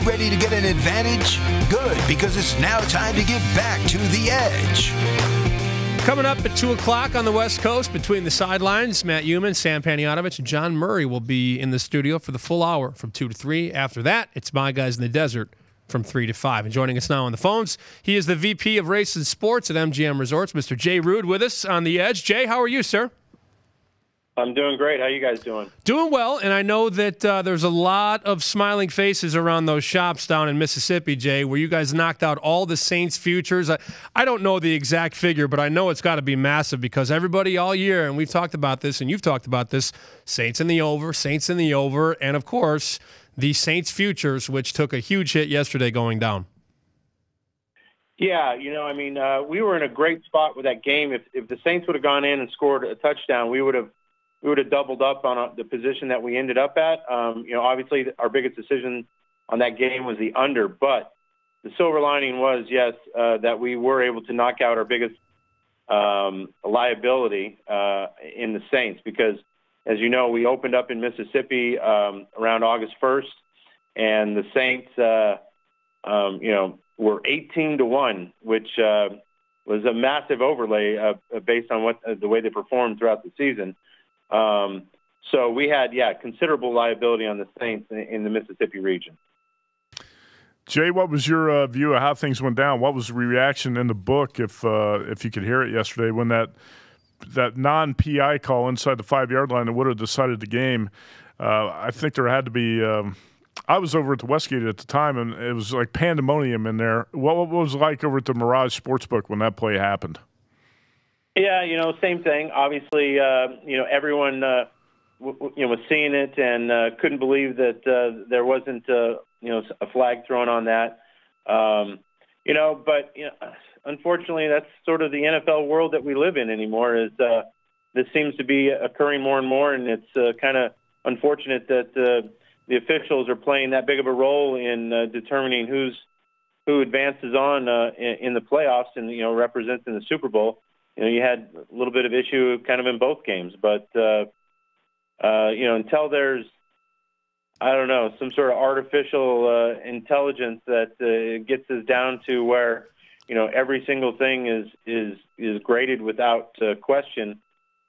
ready to get an advantage? Good, because it's now time to get back to the edge. Coming up at 2 o'clock on the West Coast, between the sidelines, Matt Youmans, Sam Panayotovich, and John Murray will be in the studio for the full hour from 2 to 3. After that, it's My Guys in the Desert from 3 to 5. And joining us now on the phones, he is the VP of Race and Sports at MGM Resorts, Mr. Jay Rood, with us on the edge. Jay, how are you, sir? I'm doing great. How are you guys doing? Doing well, and I know that there's a lot of smiling faces around those shops down in Mississippi, Jay, where you guys knocked out all the Saints futures. I don't know the exact figure, but I know it's got to be massive because everybody all year, and we've talked about this, and you've talked about this, Saints in the over, and of course, the Saints futures, which took a huge hit yesterday going down. Yeah, we were in a great spot with that game. If the Saints would have gone in and scored a touchdown, we would have doubled up on the position that we ended up at. Obviously our biggest decision on that game was the under, but the silver lining was, yes, that we were able to knock out our biggest liability in the Saints because, as you know, we opened up in Mississippi around August 1st, and the Saints, were 18-1, which was a massive overlay based on the way they performed throughout the season. So we had, considerable liability on the Saints in the Mississippi region. Jay, what was your view of how things went down? What was the reaction in the book, if you could hear it yesterday, when that non-PI call inside the 5-yard line that would have decided the game? I think there had to be I was over at the Westgate at the time, and it was like pandemonium in there. What was it like over at the Mirage Sportsbook when that play happened? Yeah, same thing. Obviously, everyone, was seeing it and couldn't believe that there wasn't, a flag thrown on that. But unfortunately, that's sort of the NFL world that we live in anymore. Is this seems to be occurring more and more, and it's kind of unfortunate that the officials are playing that big of a role in determining who advances on in the playoffs and represents in the Super Bowl. You had a little bit of issue kind of in both games, but, until there's, some sort of artificial intelligence that gets us down to where, every single thing is graded without question,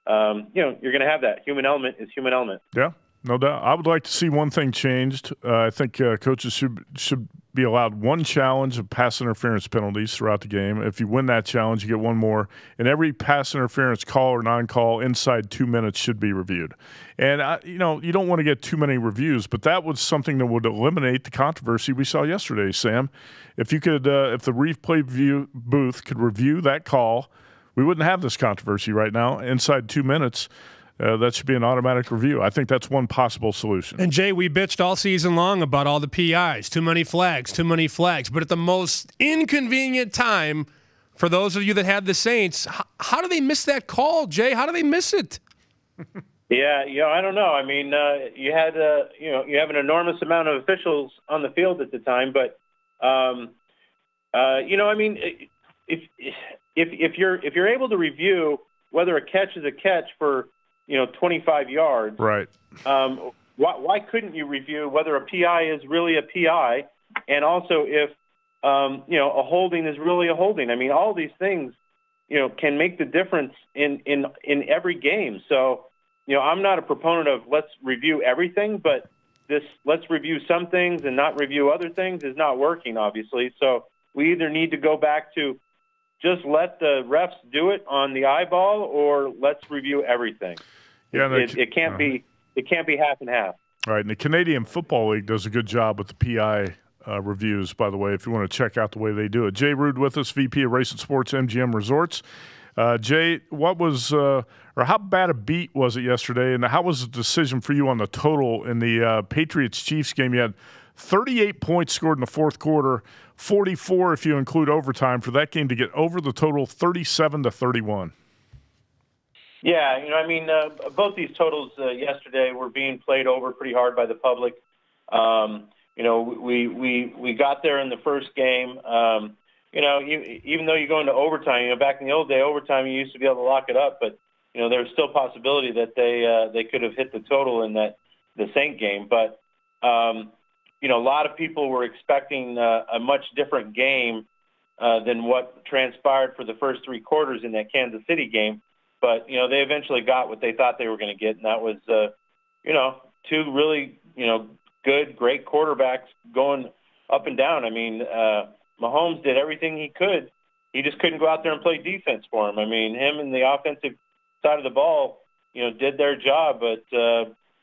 you're going to have that. Human element is human element. Yeah, no doubt. I would like to see one thing changed. I think coaches should be allowed one challenge of pass interference penalties throughout the game. If you win that challenge, you get one more. And every pass interference call or non-call inside 2 minutes should be reviewed. And, you don't want to get too many reviews, but that was something that would eliminate the controversy we saw yesterday, Sam. If you could, if the replay booth could review that call, we wouldn't have this controversy right now. Inside 2 minutes, that should be an automatic review. I think that's one possible solution. And, Jay, we bitched all season long about all the PIs, too many flags. But at the most inconvenient time, for those of you that had the Saints, how do they miss that call, Jay? How do they miss it? Yeah, I don't know. I mean, you had, you have an enormous amount of officials on the field at the time, but, if you're able to review whether a catch is a catch for 25 yards. Right. Why couldn't you review whether a PI is really a PI, and also if a holding is really a holding? I mean, all these things can make the difference in every game. So I'm not a proponent of let's review everything, but this let's review some things and not review other things is not working, obviously. So we either need to go back to just let the refs do it on the eyeball, or let's review everything. Yeah, it can't be half and half. Right, and the Canadian Football League does a good job with the PI reviews, by the way, if you want to check out the way they do it. Jay Rood with us, VP of Race and Sports, MGM Resorts. Jay, what was or how bad a beat was it yesterday, and how was the decision for you on the total in the Patriots-Chiefs game? You had 38 points scored in the fourth quarter, 44 if you include overtime, for that game to get over the total 37-31. Yeah, both these totals yesterday were being played over pretty hard by the public. We got there in the first game. Even though you go into overtime, back in the old day, overtime you used to be able to lock it up, but there was still a possibility that they could have hit the total in the Saint game. But a lot of people were expecting a much different game than what transpired for the first three quarters in that Kansas City game. But, they eventually got what they thought they were going to get, and that was, two really, good, great quarterbacks going up and down. I mean, Mahomes did everything he could. He just couldn't go out there and play defense for him. I mean, him and the offensive side of the ball, did their job. But,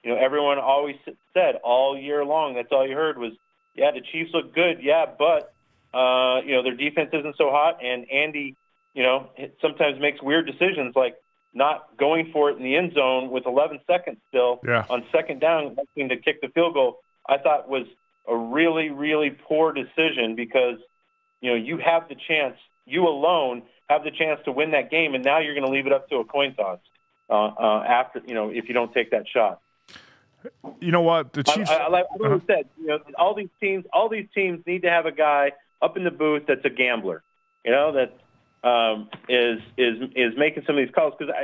everyone always said all year long, that's all you heard was, yeah, the Chiefs look good. Yeah, but, their defense isn't so hot. And Andy, sometimes makes weird decisions like not going for it in the end zone with 11 seconds still on second down, looking to kick the field goal. I thought was a really, really poor decision because, you have the chance, you alone have the chance to win that game, and now you're going to leave it up to a coin toss after, if you don't take that shot. You know what? The Chiefs. Like I always said, all these teams need to have a guy up in the booth that's a gambler, that is making some of these calls because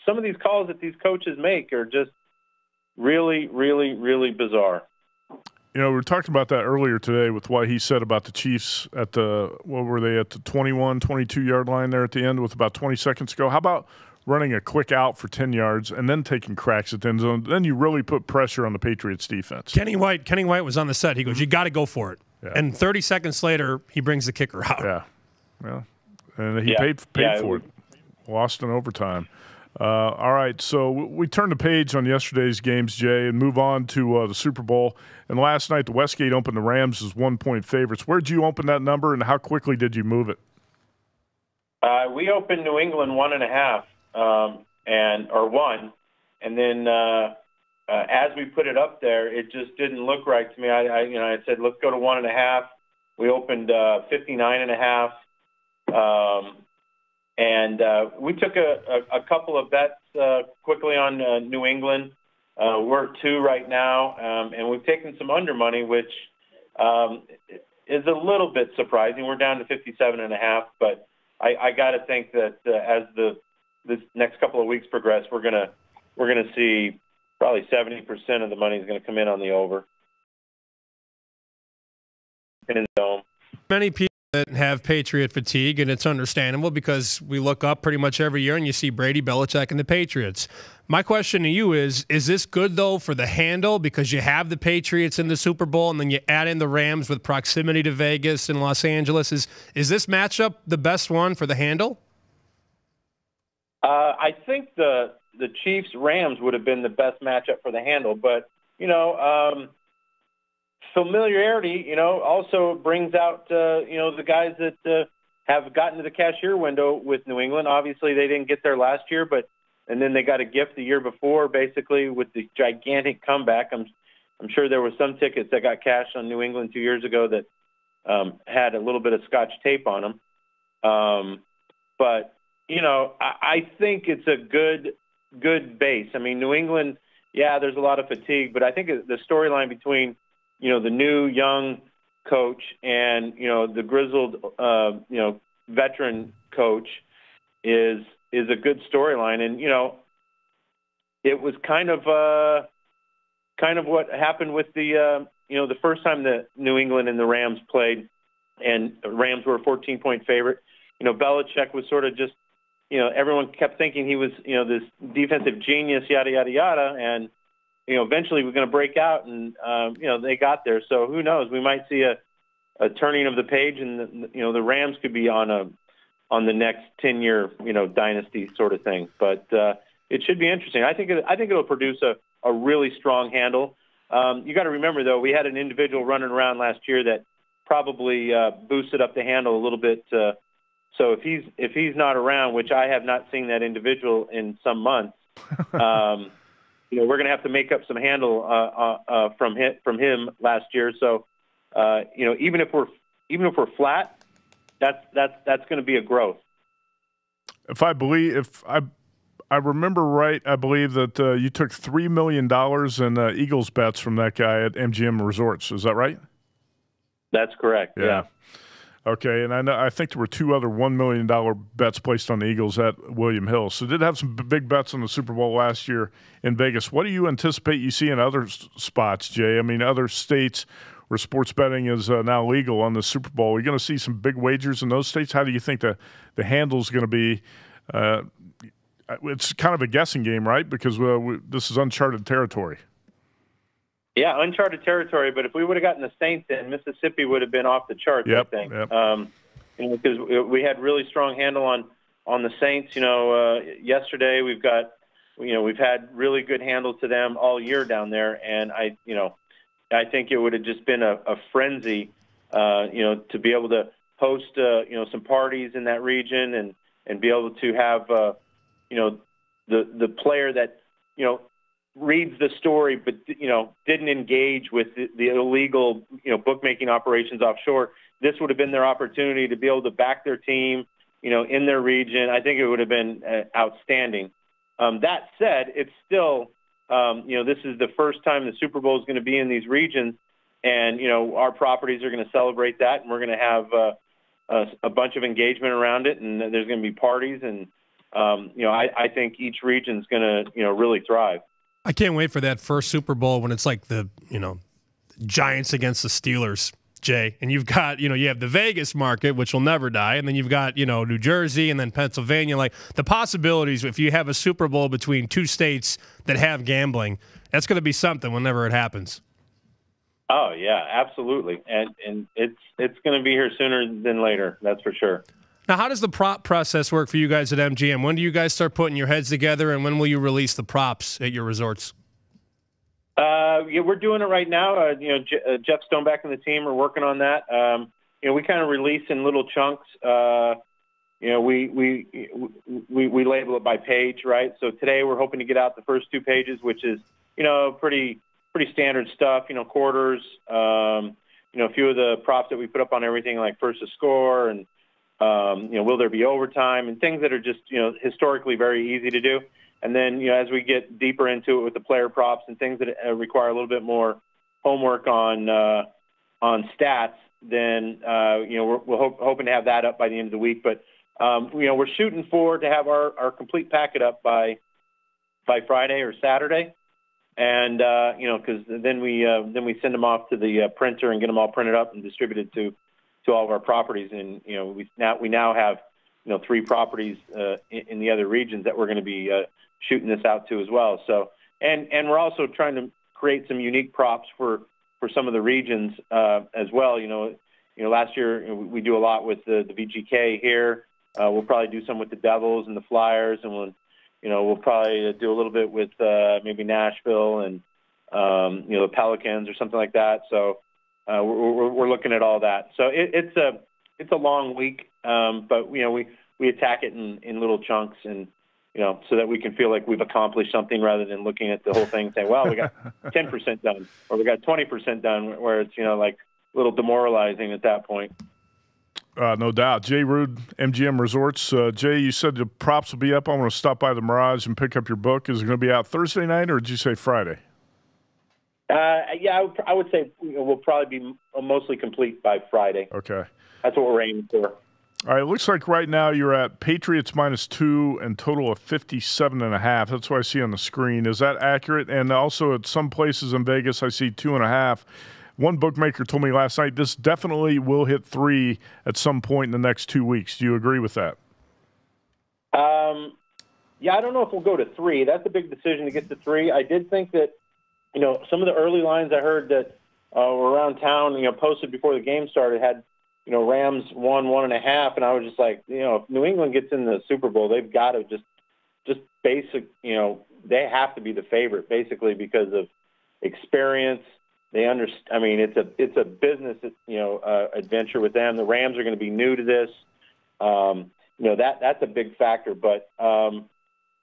some of these calls that these coaches make are just really, really, really bizarre. We were talking about that earlier today with what he said about the Chiefs at the 21, 22-yard line there at the end with about 20 seconds to go. How about running a quick out for 10 yards and then taking cracks at the end zone? Then you really put pressure on the Patriots defense. Kenny White was on the set. He goes, you got to go for it. Yeah. And 30 seconds later, he brings the kicker out. Yeah. Well, and he paid for it. Lost in overtime. All right, so we turn the page on yesterday's games, Jay, and move on to the Super Bowl. And last night, the Westgate opened the Rams as 1-point favorites. Where'd you open that number, and how quickly did you move it? We opened New England 1.5, or 1, and then as we put it up there, it just didn't look right to me. I said let's go to 1.5. We opened 59.5. And we took a couple of bets quickly on New England. We're at 2 right now, and we've taken some under money, which is a little bit surprising. We're down to 57.5, but I got to think that as this next couple of weeks progress, we're gonna see probably 70% of the money is going to come in on the over. In the dome. Many people that have Patriot fatigue, and it's understandable because we look up pretty much every year and you see Brady, Belichick, and the Patriots. My question to you is this good, though, for the handle because you have the Patriots in the Super Bowl and then you add in the Rams with proximity to Vegas and Los Angeles? Is this matchup the best one for the handle? I think the Chiefs-Rams would have been the best matchup for the handle, but, familiarity, also brings out, the guys that have gotten to the cashier window with New England. Obviously, they didn't get there last year, and then they got a gift the year before, basically, with the gigantic comeback. I'm sure there were some tickets that got cashed on New England 2 years ago that had a little bit of Scotch tape on them. But, I think it's a good base. I mean, New England, there's a lot of fatigue, but I think the storyline between the new young coach and, the grizzled, veteran coach is a good storyline. And, it was kind of what happened with the first time that New England and the Rams played and the Rams were a 14-point favorite. Belichick was sort of just, everyone kept thinking he was, this defensive genius, yada, yada, yada. And, eventually we're going to break out and, they got there. So who knows? We might see a turning of the page and, the Rams could be on the next 10-year, dynasty sort of thing. But it should be interesting. I think it'll produce a really strong handle. You got to remember, though, we had an individual running around last year that probably boosted up the handle a little bit. So if he's not around, which I have not seen that individual in some months, we're going to have to make up some handle from him last year. So even if we're flat, that's going to be a growth. If I remember right, I believe that you took $3 million in Eagles bets from that guy at MGM Resorts. Is that right? That's correct. Yeah. Okay, and I think there were two other $1 million bets placed on the Eagles at William Hill. So did have some big bets on the Super Bowl last year in Vegas. What do you anticipate you see in other spots, Jay? I mean, other states where sports betting is now legal on the Super Bowl. Are you going to see some big wagers in those states? How do you think the handle is going to be? It's kind of a guessing game, right? Because this is uncharted territory. Yeah, uncharted territory. But if we would have gotten the Saints in, Mississippi would have been off the charts. Yep, I think. Yep. Because we had really strong handle on the Saints. Yesterday we've had really good handle to them all year down there, and I think it would have just been a frenzy, to be able to host some parties in that region and be able to have the player that reads the story, but didn't engage with the illegal bookmaking operations offshore. This would have been their opportunity to be able to back their team, in their region. I think it would have been outstanding. That said, it's still, this is the first time the Super Bowl is going to be in these regions, and our properties are going to celebrate that, and we're going to have a bunch of engagement around it, and there's going to be parties, and I think each region is going to really thrive. I can't wait for that first Super Bowl when it's like the Giants against the Steelers, Jay. And you've got, you have the Vegas market, which will never die. And then you've got, New Jersey and then Pennsylvania. Like the possibilities, if you have a Super Bowl between two states that have gambling, that's going to be something whenever it happens. Oh, yeah, absolutely. And it's going to be here sooner than later. That's for sure. Now, how does the prop process work for you guys at MGM? When do you guys start putting your heads together, and when will you release the props at your resorts? We're doing it right now. Jeff Stoneback and the team are working on that. We kind of release in little chunks. We label it by page, right? So today we're hoping to get out the first two pages, which is pretty standard stuff. Quarters. A few of the props that we put up on everything, like first to score and. Will there be overtime and things that are just, historically very easy to do. And then, as we get deeper into it with the player props and things that require a little bit more homework on stats, then, we're hoping to have that up by the end of the week. But, we're shooting for to have our complete packet up by Friday or Saturday. And, because then we send them off to the printer and get them all printed up and distributed to all of our properties, and we now have 3 properties in the other regions that we're going to be shooting this out to as well. So, and we're also trying to create some unique props for some of the regions as well. Last year we do a lot with the VGK here. We'll probably do some with the Devils and the Flyers, and we'll probably do a little bit with maybe Nashville and the Pelicans or something like that. So. We're looking at all that. So it's a long week, but we attack it in little chunks, and so that we can feel like we've accomplished something rather than looking at the whole thing and saying, well, we got 10% done or we got 20% done, where it's like a little demoralizing at that point. No doubt. Jay Rood, MGM Resorts. Jay, you said the props will be up. I want to stop by the Mirage and pick up your book. Is it going to be out Thursday night, or did you say Friday? I would say we'll probably be mostly complete by Friday. Okay. That's what we're aiming for. All right, it looks like right now you're at Patriots -2 and total of 57.5. That's what I see on the screen. Is that accurate? And also at some places in Vegas, I see 2.5. One bookmaker told me last night this definitely will hit 3 at some point in the next 2 weeks. Do you agree with that? I don't know if we'll go to 3. That's a big decision to get to 3. I did think that some of the early lines I heard that were around town, posted before the game started had, Rams 1.5, and I was just like, if New England gets in the Super Bowl, they've got to just basic, they have to be the favorite basically because of experience. They understand. I mean, it's a business, adventure with them. The Rams are going to be new to this. That's a big factor. But I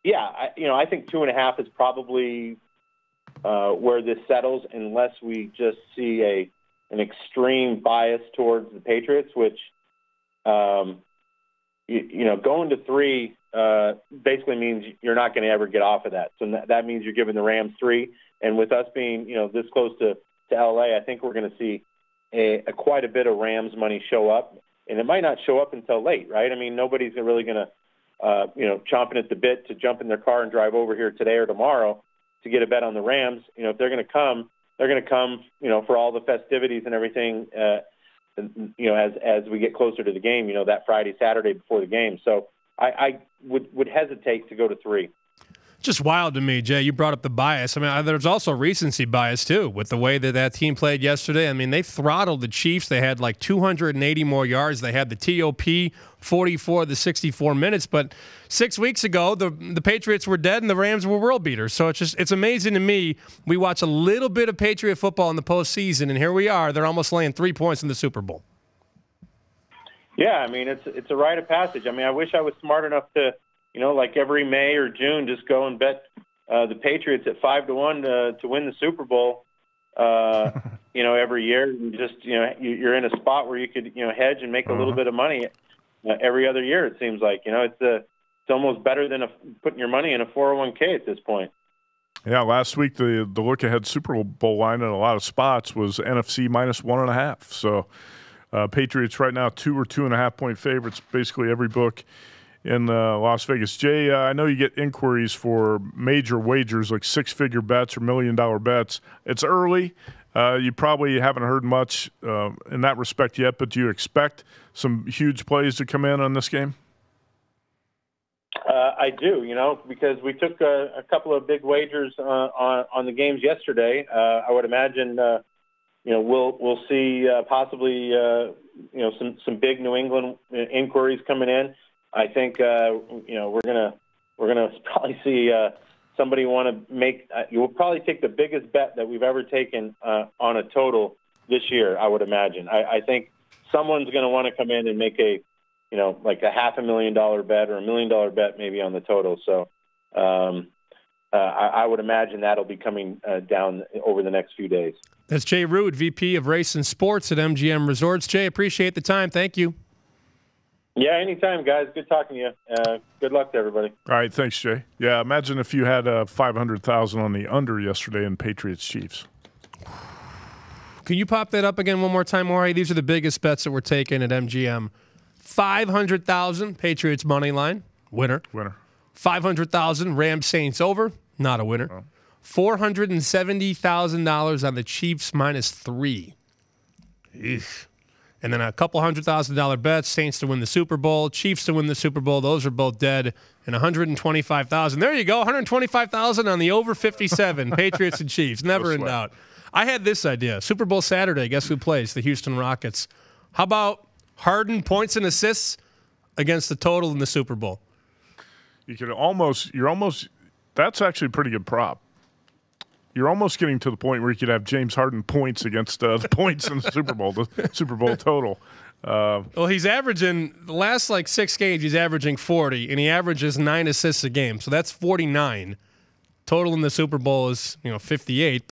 think 2.5 is probably where this settles, unless we just see an extreme bias towards the Patriots, which, going to 3 basically means you're not going to ever get off of that. So that means you're giving the Rams 3. And with us being, this close to LA, I think we're going to see quite a bit of Rams money show up. and it might not show up until late, right? I mean, nobody's really going to, chomping at the bit to jump in their car and drive over here today or tomorrow to get a bet on the Rams. If they're going to come, they're going to come, for all the festivities and everything, as we get closer to the game, that Friday, Saturday before the game. So I would hesitate to go to 3. Just wild to me, Jay. You brought up the bias. I mean, there's also recency bias, too, with the way that team played yesterday. I mean, they throttled the Chiefs. They had like 280 more yards. They had the TOP, 44 of the 64 minutes. But 6 weeks ago, the Patriots were dead and the Rams were world beaters. So it's amazing to me. We watch a little bit of Patriot football in the postseason, and here we are. They're almost laying 3 points in the Super Bowl. Yeah, I mean, it's a rite of passage. I mean, I wish I was smart enough to, like every May or June, just go and bet the Patriots at 5-1 to win the Super Bowl. Every year, and just you're in a spot where you could hedge and make a little bit of money every other year. It seems like it's almost better than putting your money in a 401k at this point. Yeah, last week the look ahead Super Bowl line in a lot of spots was NFC -1.5. So Patriots right now 2 or 2.5 point favorites, basically every book in Las Vegas. Jay, I know you get inquiries for major wagers like 6-figure bets or $1 million bets. It's early. You probably haven't heard much in that respect yet, but do you expect some huge plays to come in on this game? I do, because we took a couple of big wagers on the games yesterday. I would imagine, we'll see possibly, some big New England inquiries coming in. I think we're gonna probably see somebody want to make. You'll probably take the biggest bet that we've ever taken on a total this year. I would imagine. I think someone's going to want to come in and make a like a $500,000 bet or $1 million bet maybe on the total. So I would imagine that'll be coming down over the next few days. That's Jay Rood, VP of Race and Sports at MGM Resorts. Jay, appreciate the time. Thank you. Yeah, anytime, guys. Good talking to you. Good luck to everybody. All right, thanks, Jay. Yeah, imagine if you had $500,000 on the under yesterday in Patriots Chiefs. Can you pop that up again one more time, Jorge? These are the biggest bets that we're taking at MGM. $500,000 Patriots money line, winner. $500,000 Rams Saints over, not a winner. Oh. $470,000 on the Chiefs -3. Eesh. And then a couple $100,000 bets, Saints to win the Super Bowl, Chiefs to win the Super Bowl. Those are both dead. And $125,000. There you go, $125,000 on the over 57, Patriots and Chiefs. Never in doubt. I had this idea. Super Bowl Saturday, guess who plays? The Houston Rockets. How about Harden points and assists against the total in the Super Bowl? You're almost, that's actually a pretty good prop. You're almost getting to the point where you could have James Harden points against the points in the Super Bowl, the Super Bowl total. Well, he's averaging, the last 6 games, he's averaging 40, and he averages 9 assists a game. So that's 49. Total in the Super Bowl is 58.